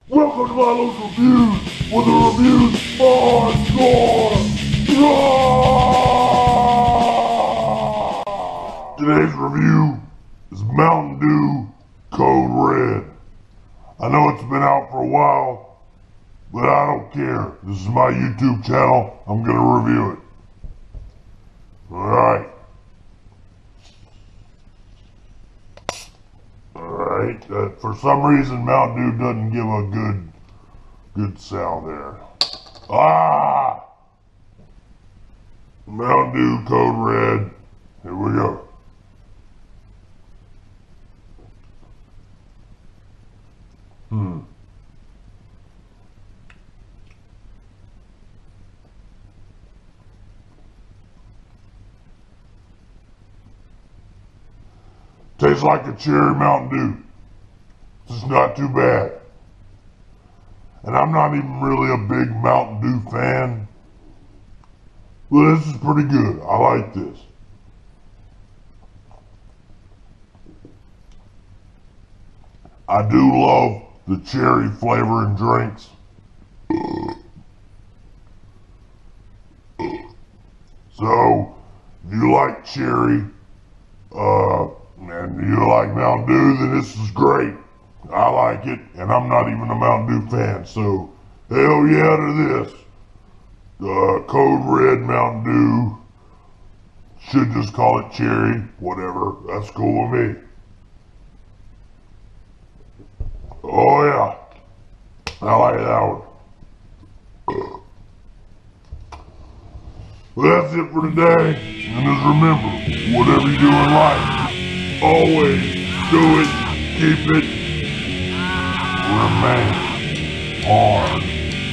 Welcome to my local reviews, where the reviews are score. Today's review is Mountain Dew Code Red. I know it's been out for a while, but I don't care. This is my YouTube channel. I'm going to review it. Alright. For some reason, Mountain Dew doesn't give a good sound there. Mountain Dew Code Red. Here we go. Tastes like a cherry Mountain Dew. This is not too bad. And I'm not even really a big Mountain Dew fan. But this is pretty good. I like this. I do love the cherry flavor in drinks. So, if you like cherry, and you like Mountain Dew, then this is great. I like it, and I'm not even a Mountain Dew fan, so hell yeah to this. Code Red Mountain Dew. Should just call it cherry, whatever. That's cool with me. Oh yeah, I like that one. Well, that's it for today. And just remember, whatever you do in life, always do it, keep it, remain hardcore.